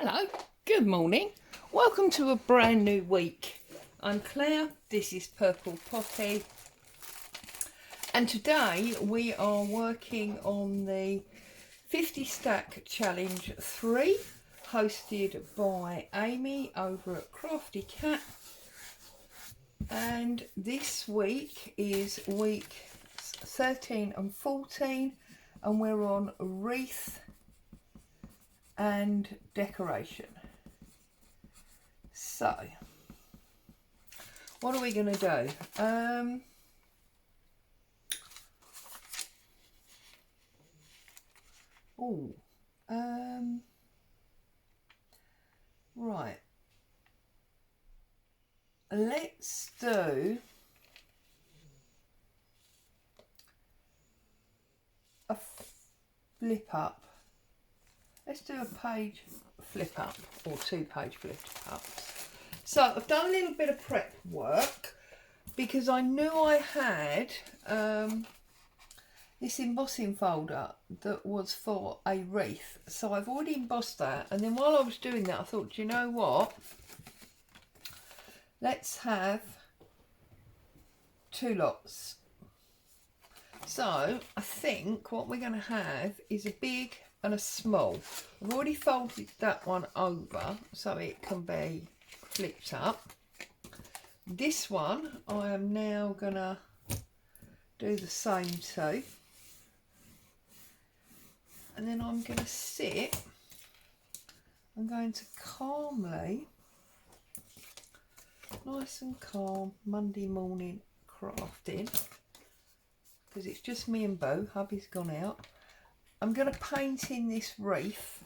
Hello, good morning. Welcome to a brand new week. I'm Claire, this is Purple Poppy, and today we are working on the 50 Stack Challenge 3, hosted by Amy over at Crafty Cat. And this week is week 13 and 14, and we're on wreath and decoration. So what are we going to do? Right, let's do a flip up. Let's do a page flip up, or 2-page flip ups. So I've done a little bit of prep work because I knew I had this embossing folder that was for a wreath. So I've already embossed that, and then while I was doing that I thought, do you know what? Let's have 2 lots. So I think what we're going to have is a big and a small. I've already folded that one over so it can be flipped up. This one I am now going to do the same to. And then I'm going to sit, I'm going to calmly, nice and calm, Monday morning crafting, because it's just me and Bo, hubby's gone out. I'm going to paint in this wreath,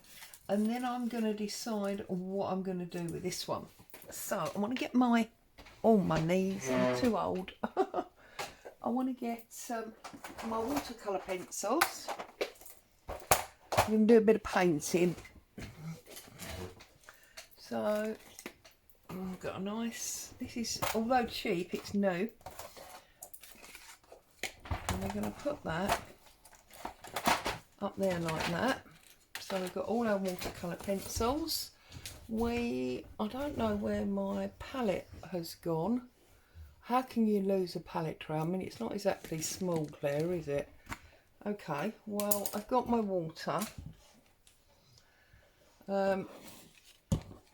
and then I'm going to decide what I'm going to do with this one. So I want to get my, my knees, I'm too old. I want to get my watercolour pencils. I'm going to do a bit of painting. So I've got a nice, this is, although cheap, it's new. And we're going to put that up there like that. So we've got all our watercolour pencils. I don't know where my palette has gone. How can you lose a palette tray? I mean, it's not exactly small, Claire, is it? Okay, well, I've got my water.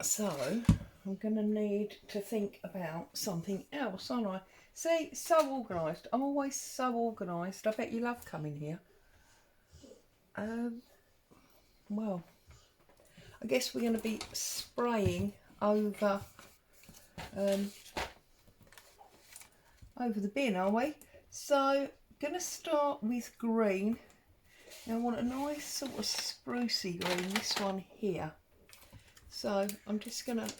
So I'm going to need to think about something else, aren't I? See, so organised. I'm always so organised. I bet you love coming here. Well, I guess we're going to be spraying over over the bin, are we? So, going to start with green. Now I want a nice sort of sprucey green, this one here. So I'm just going to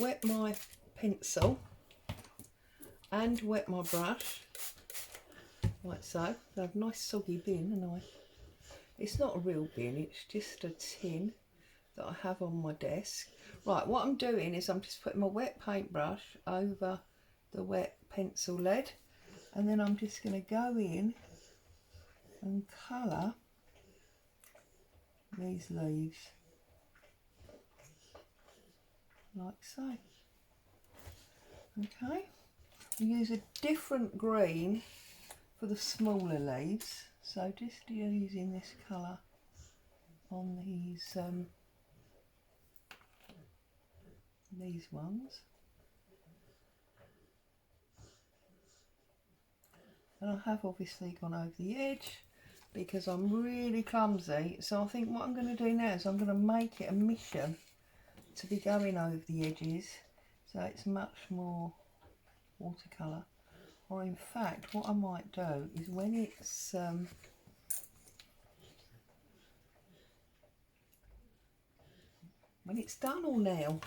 wet my pencil and wet my brush, like so. I have a nice soggy bin, and it's not a real bin, it's just a tin that I have on my desk. Right, what I'm doing is I'm just putting my wet paintbrush over the wet pencil lead, and then I'm just going to go in and colour these leaves like so. Okay, we use a different green for the smaller leaves, so just using this colour on these ones. And I have obviously gone over the edge because I'm really clumsy, so I think what I'm going to do now is I'm going to make it a mission to be going over the edges so it's much more watercolour. Or in fact, what I might do is when it's done, or now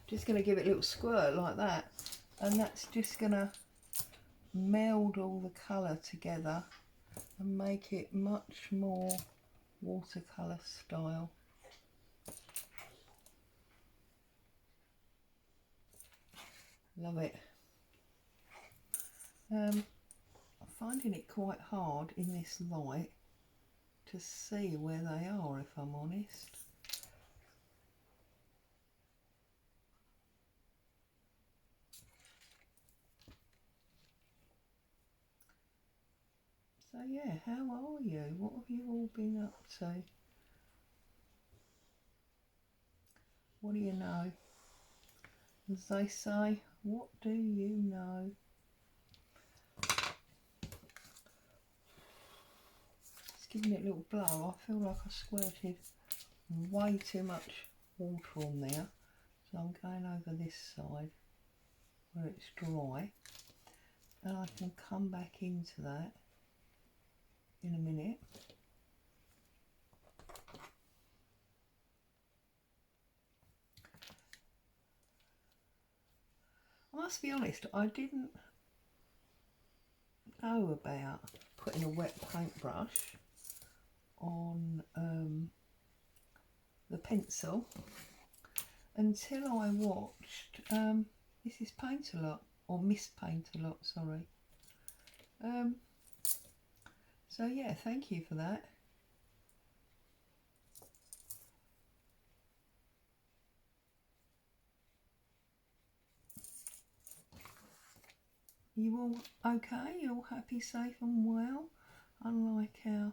just going to give it a little squirt like that, and that's just going to meld all the colour together and make it much more watercolour style. Love it. I'm finding it quite hard in this light to see where they are, if I'm honest. So yeah, how are you? What have you all been up to? What do you know? As they say, what do you know? Just giving it a little blow. I feel like I squirted way too much water on there. So I'm going over this side where it's dry. And I can come back into that in a minute. I must be honest, I didn't know about putting a wet paintbrush on the pencil until I watched This is Paint a Lot, or Miss Paint a Lot, sorry. So yeah, thank you for that. You all okay? You all happy, safe and well? Unlike our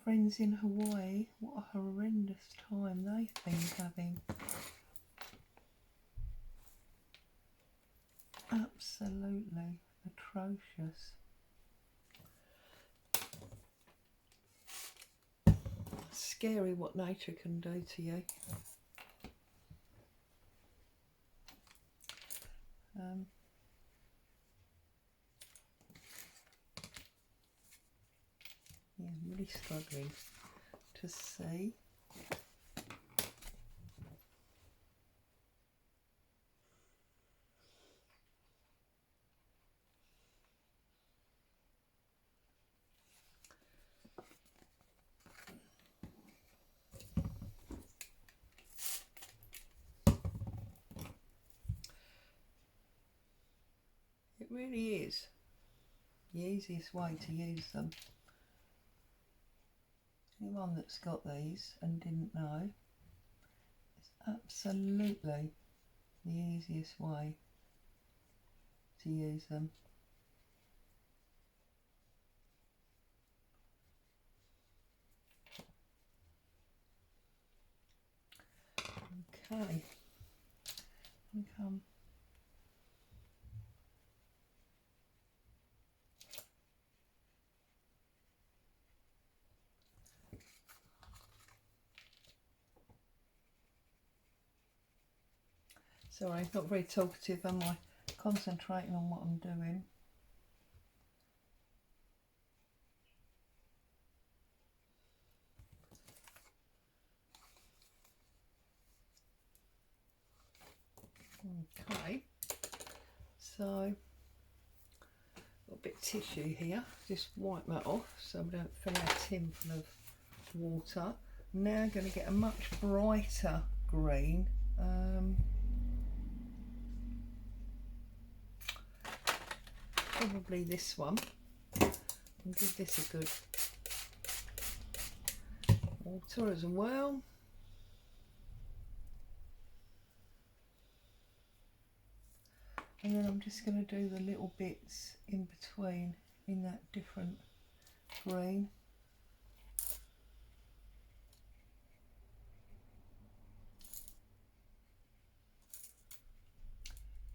friends in Hawaii, what a horrendous time they've been having. Absolutely atrocious. Scary what nature can do to you. Yeah, I'm really struggling to see. It really is the easiest way to use them. Anyone that's got these and didn't know, it's absolutely the easiest way to use them. Okay, come. Sorry, not very talkative, am I? Concentrating on what I'm doing. Okay, so got a bit of tissue here, just wipe that off so we don't fill our tin full of water. Now I'm going to get a much brighter green. Probably this one, and give this a good water as well. And then I'm just going to do the little bits in between in that different green.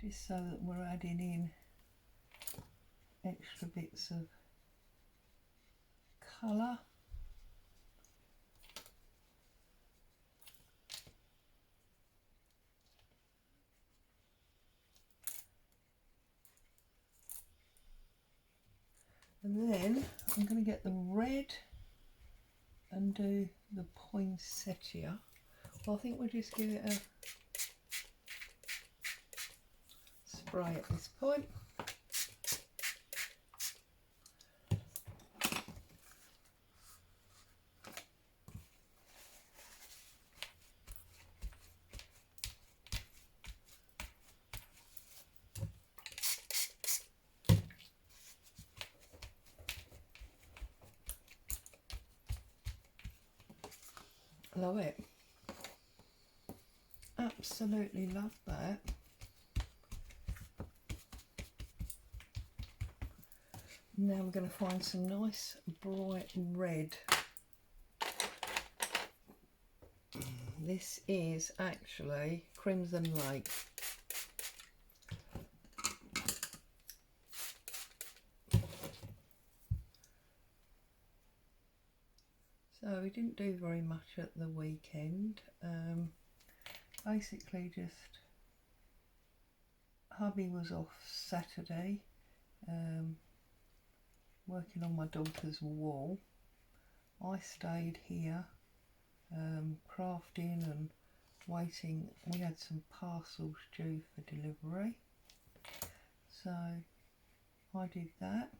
Just so that we're adding in extra bits of colour. And then I'm going to get the red and do the poinsettia. Well, I think we'll just give it a spray at this point. Love it. Absolutely love that. Now we're going to find some nice bright red. This is actually Crimson Lake. So we didn't do very much at the weekend. Basically just hubby was off Saturday working on my daughter's wall. I stayed here crafting and waiting. We had some parcels due for delivery, so I did that.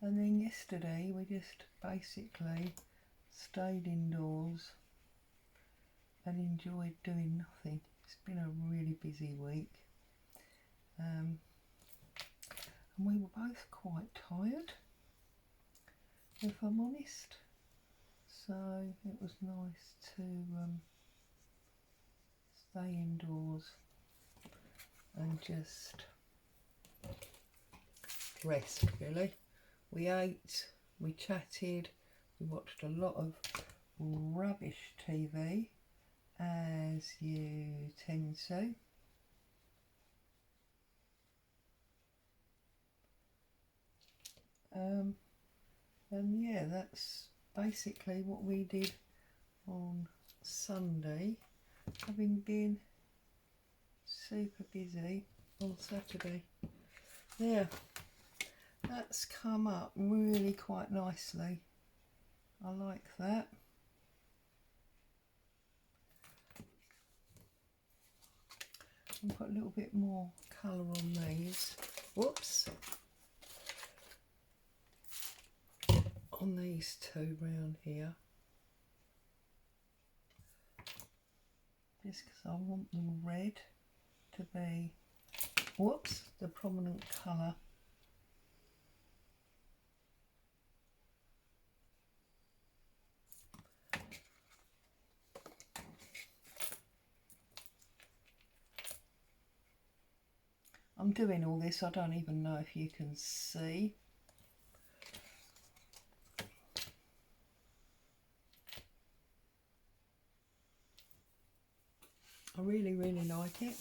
And then yesterday we just basically stayed indoors and enjoyed doing nothing. It's been a really busy week, and we were both quite tired, if I'm honest, so it was nice to stay indoors and just rest, really. We ate, we chatted, we watched a lot of rubbish TV, as you tend to. And yeah, that's basically what we did on Sunday, having been super busy on Saturday. Yeah, that's come up really quite nicely. I like that. And put a little bit more colour on these. Whoops. On these two round here. Just because I want the red to be, whoops, the prominent colour. I'm doing all this, I don't even know if you can see. I really, really like it.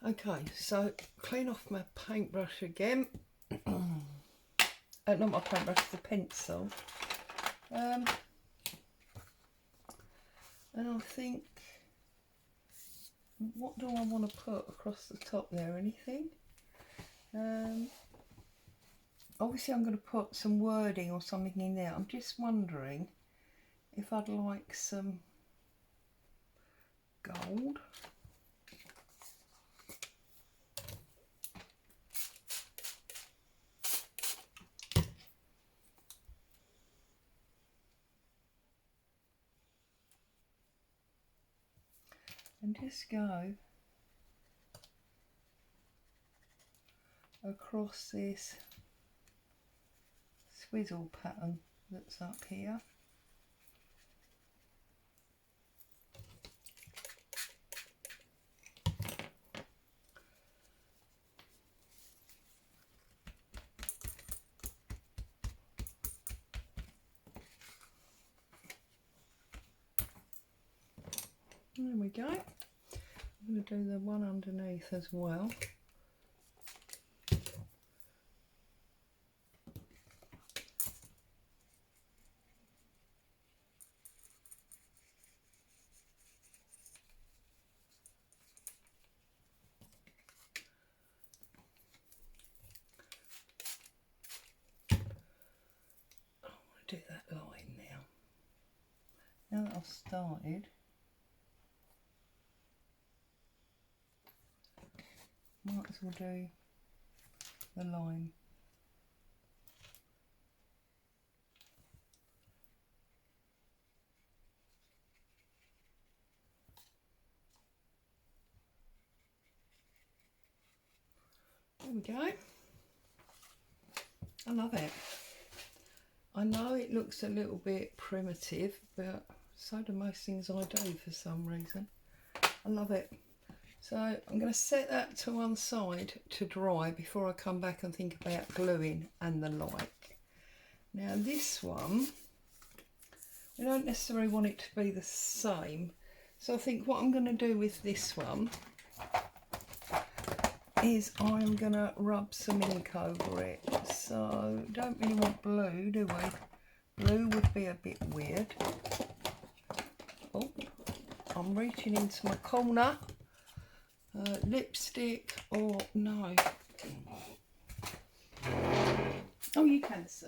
Okay, so clean off my paintbrush again. Not my paintbrush, the pencil. And I think, what do I want to put across the top there? Anything? Obviously I'm going to put some wording or something in there. I'm just wondering if I'd like some gold. And just go across this swizzle pattern that's up here. There we go. I'm going to do the one underneath as well. I want to do that line now. Now that I've started, might as well do the line. There we go. I love it. I know it looks a little bit primitive, but so do most things I do for some reason. I love it. So I'm going to set that to one side to dry before I come back and think about gluing and the like. Now this one, we don't necessarily want it to be the same. So I think what I'm going to do with this one is I'm going to rub some ink over it. So don't really want blue, do we? Blue would be a bit weird. Oh, I'm reaching into my corner. Lipstick or no. Oh, you can see.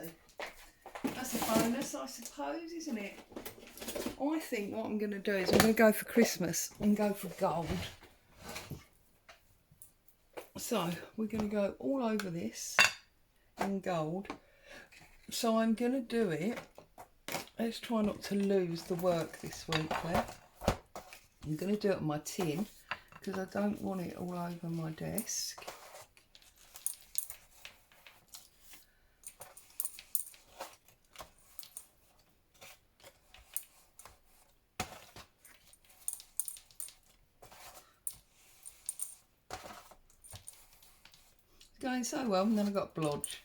That's a bonus, I suppose, isn't it? I think what I'm going to do is I'm going to go for Christmas and go for gold. So we're going to go all over this in gold. So I'm going to do it. Let's try not to lose the work this week, Claire. I'm going to do it on my tin because I don't want it all over my desk. Going so well, and then I've got blodge.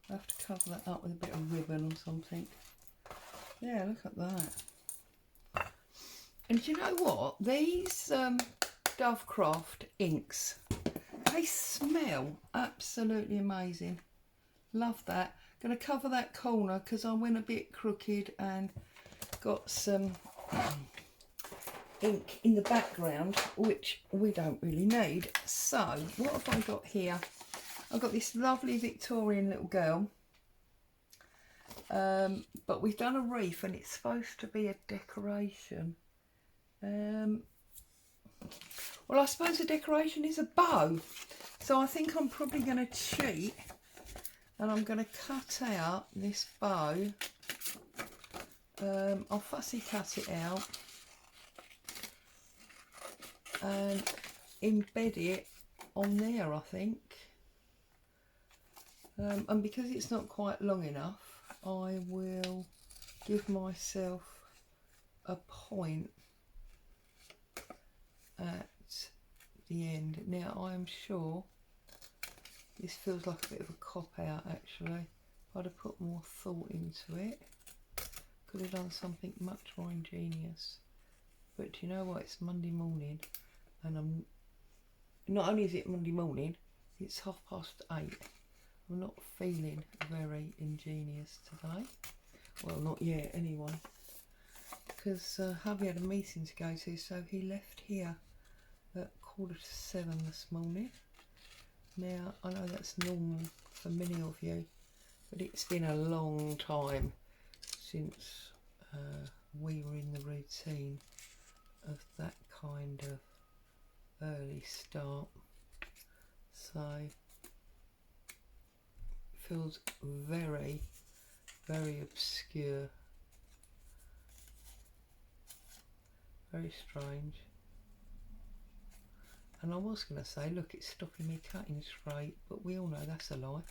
I have to cover that up with a bit of ribbon or something. Yeah, look at that. And do you know what? These Dovecraft inks, they smell absolutely amazing. Love that. Going to cover that corner because I went a bit crooked and got some ink in the background, which we don't really need. So what have I got here? I've got this lovely Victorian little girl, but we've done a wreath and it's supposed to be a decoration. Well, I suppose a decoration is a bow, so I think I'm probably going to cheat and I'm going to cut out this bow. I'll fussy cut it out and embed it on there, I think. And because it's not quite long enough, I will give myself a point at the end. Now I am sure this feels like a bit of a cop out actually. If I'd have put more thought into it, could have done something much more ingenious. But you know what, it's Monday morning and not only is it Monday morning, it's 8:30. I'm not feeling very ingenious today. Well, not yet anyway. Because hubby had a meeting to go to, so he left here at 6:45 this morning. Now, I know that's normal for many of you, but it's been a long time since we were in the routine of that kind of early start. So feels very, very obscure, very strange. And I was going to say, look, it's stopping me cutting straight, but we all know that's a lie,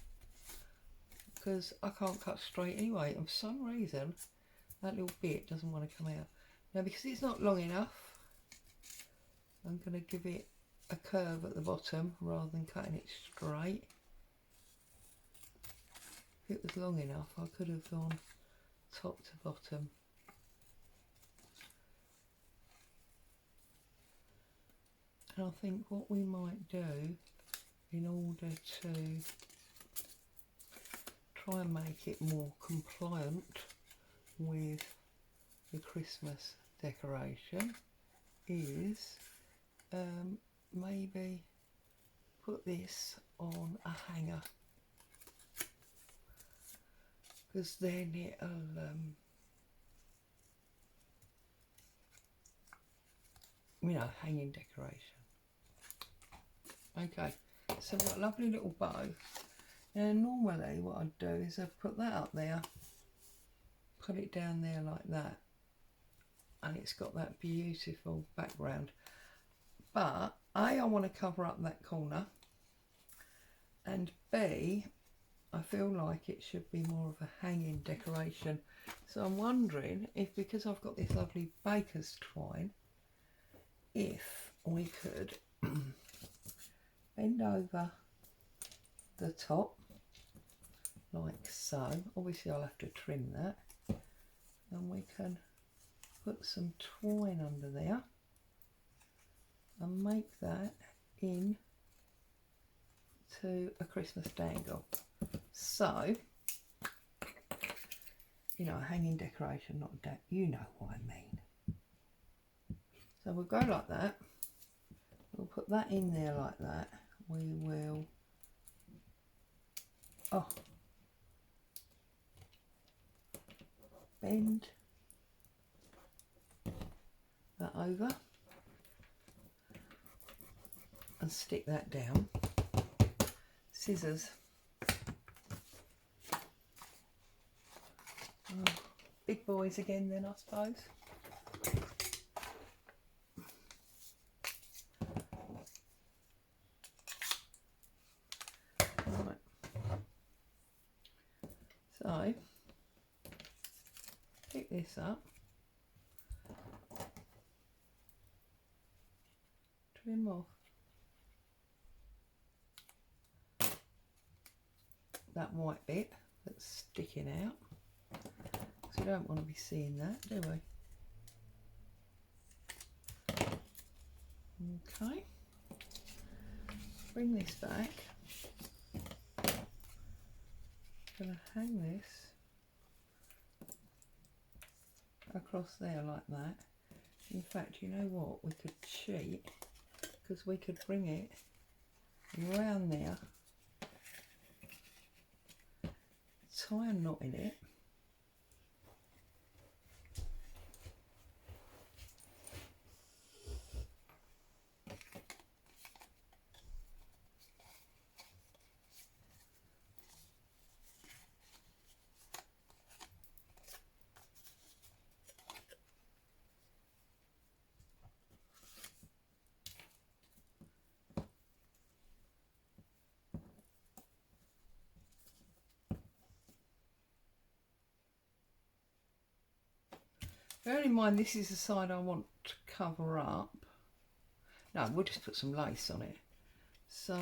because I can't cut straight anyway, and for some reason that little bit doesn't want to come out. Now because it's not long enough, I'm going to give it a curve at the bottom rather than cutting it straight. If it was long enough, I could have gone top to bottom. And I think what we might do in order to try and make it more compliant with the Christmas decoration is maybe put this on a hanger, because then it'll you know, hanging decoration. Okay, so we've got a lovely little bow. Now normally what I'd do is I'd put that up there, put it down there like that, and it's got that beautiful background. But A, I want to cover up that corner, and B, I feel like it should be more of a hanging decoration. So I'm wondering if, because I've got this lovely baker's twine, if we could bend over the top like so. Obviously I'll have to trim that, and we can put some twine under there and make that in to a Christmas dangle. So, you know, a hanging decoration, not a you know what I mean. So we'll go like that. We'll put that in there like that. We will, bend that over and stick that down. Scissors. Big boys again then, I suppose. Right. So, pick this up, trim off that white bit that's sticking out, because we don't want to be seeing that, do we? Okay, bring this back. I'm going to hang this across there like that. In fact, you know what, we could cheat, because we could bring it round there, tie a knot in it, bear in mind this is the side I want to cover up. No, we'll just put some lace on it. So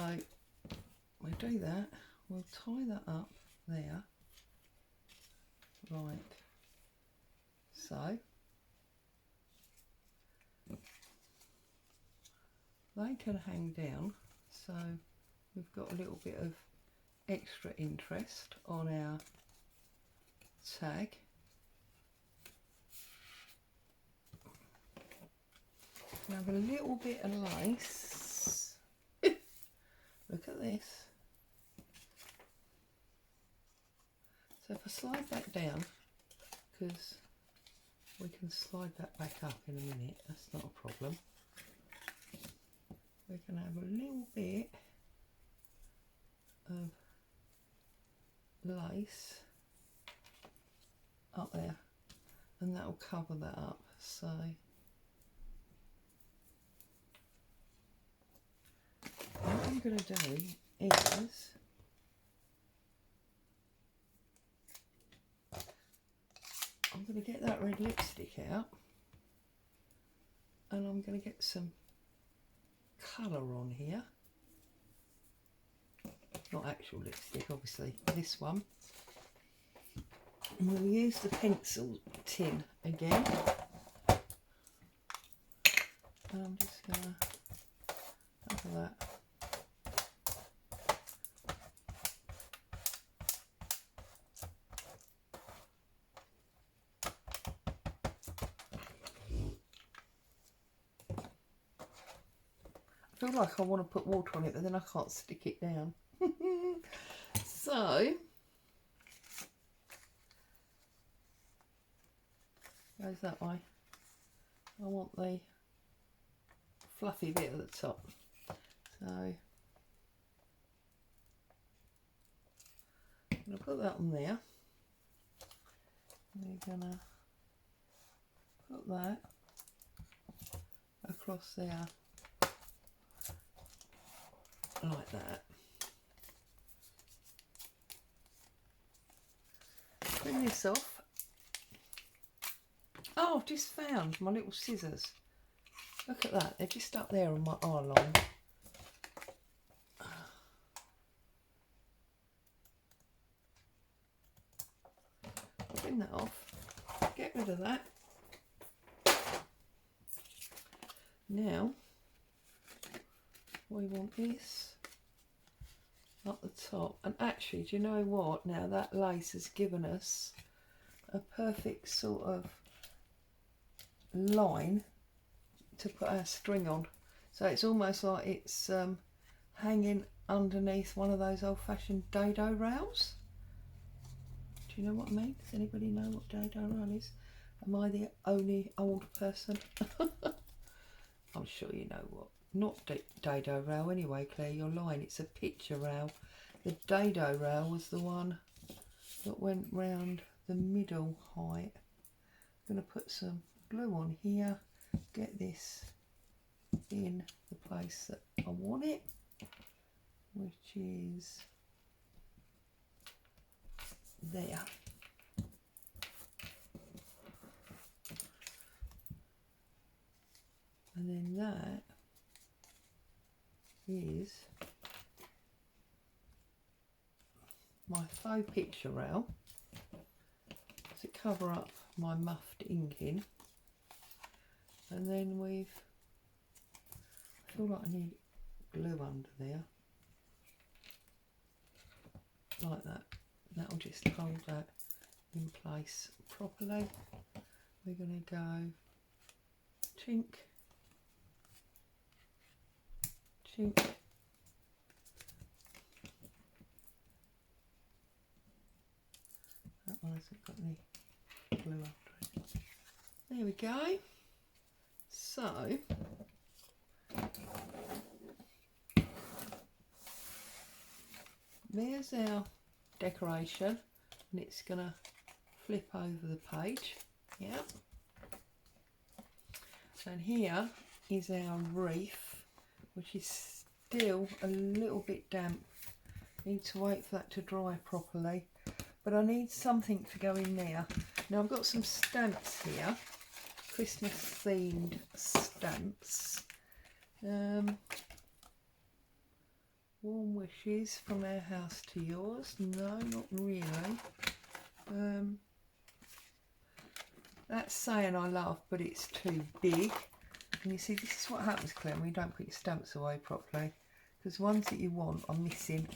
we'll do that, we'll tie that up there, like so. They can hang down, so we've got a little bit of extra interest on our tag. Now have a little bit of lace. Look at this. So if I slide that down, because we can slide that back up in a minute, that's not a problem. We can have a little bit of lace up there, and that will cover that up. So what I'm going to do is I'm going to get that red lipstick out, and I'm going to get some colour on here. Not actual lipstick, obviously, this one. And we'll use the pencil tin again. And I'm just going to cover that. I feel like I want to put water on it, but then I can't stick it down. So, goes that way. I want the fluffy bit at the top. So, I'm going to put that on there. We're going to put that across there. Like that. trim this off. Oh, I've just found my little scissors. Look at that, they're just up there on my eye line. Trim that off, get rid of that. Now, we want this up the top. And actually, do you know what? Now that lace has given us a perfect sort of line to put our string on. So it's almost like it's hanging underneath one of those old-fashioned dado rails. Do you know what I mean? Does anybody know what dado rail is? Am I the only old person? I'm sure you know what. Not dado rail anyway, Claire, you're lying. It's a picture rail. The dado rail was the one that went round the middle height. I'm going to put some glue on here, get this in the place that I want it, which is there. And then that is my faux picture rail to cover up my muffed inking. And then I feel like I need glue under there, like that. That'll just hold that in place properly. We're going to go chink, chink, that one hasn't got any glue under it. There we go. So there's our decoration, and it's going to flip over the page. Yeah. And here is our wreath, which is still a little bit damp. Need to wait for that to dry properly, but I need something to go in there. Now I've got some stamps here, Christmas themed stamps. Warm wishes from our house to yours. No, not really. That's saying I love, but it's too big. And you see, this is what happens, Claire, when you don't put your stamps away properly, because ones that you want are missing.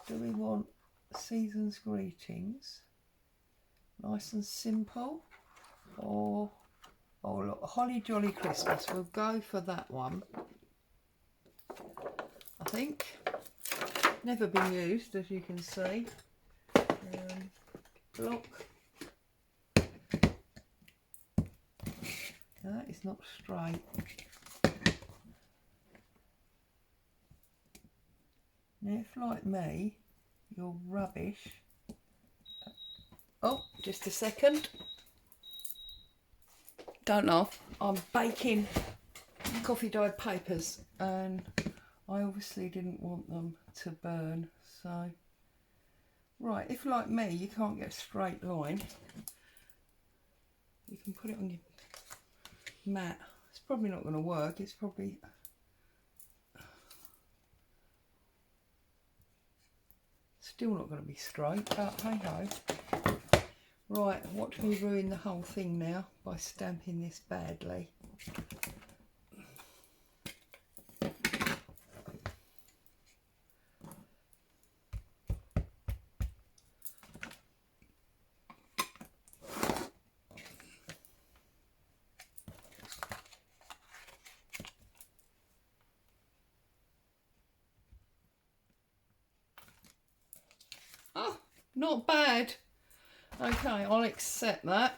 Do we want season's greetings? Nice and simple, or oh look, Holly Jolly Christmas. We'll go for that one. I think never been used, as you can see. Block. That is not straight. Now, if like me, you're rubbish. Oh, just a second. Don't laugh. I'm baking coffee dyed papers, and I obviously didn't want them to burn. So, right, if like me, you can't get a straight line, you can put it on your mat. It's probably not going to work. It's probably still not going to be straight, but hey ho. Right, watch me ruin the whole thing now by stamping this badly. Oh, not bad. Okay, I'll accept that.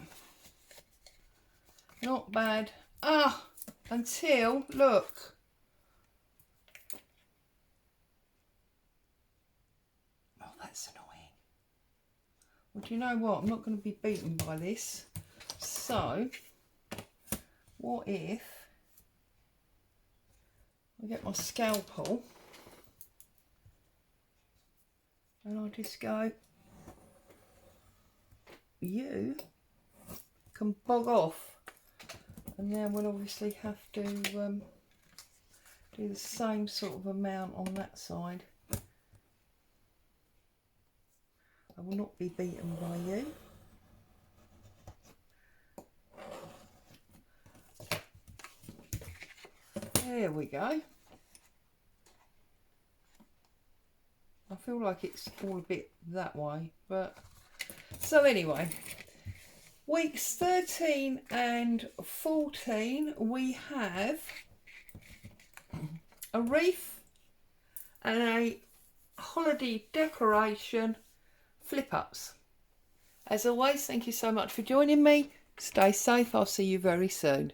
Not bad. Until, look. Oh, that's annoying. Well, do you know what? I'm not going to be beaten by this. So, what if I get my scalpel And I just go, you can bog off. And then we'll obviously have to do the same sort of amount on that side. I will not be beaten by you. There we go. I feel like it's all a bit that way, but so anyway, weeks 13 and 14 we have a wreath and a holiday decoration flip ups. As always, thank you so much for joining me. Stay safe. I'll see you very soon.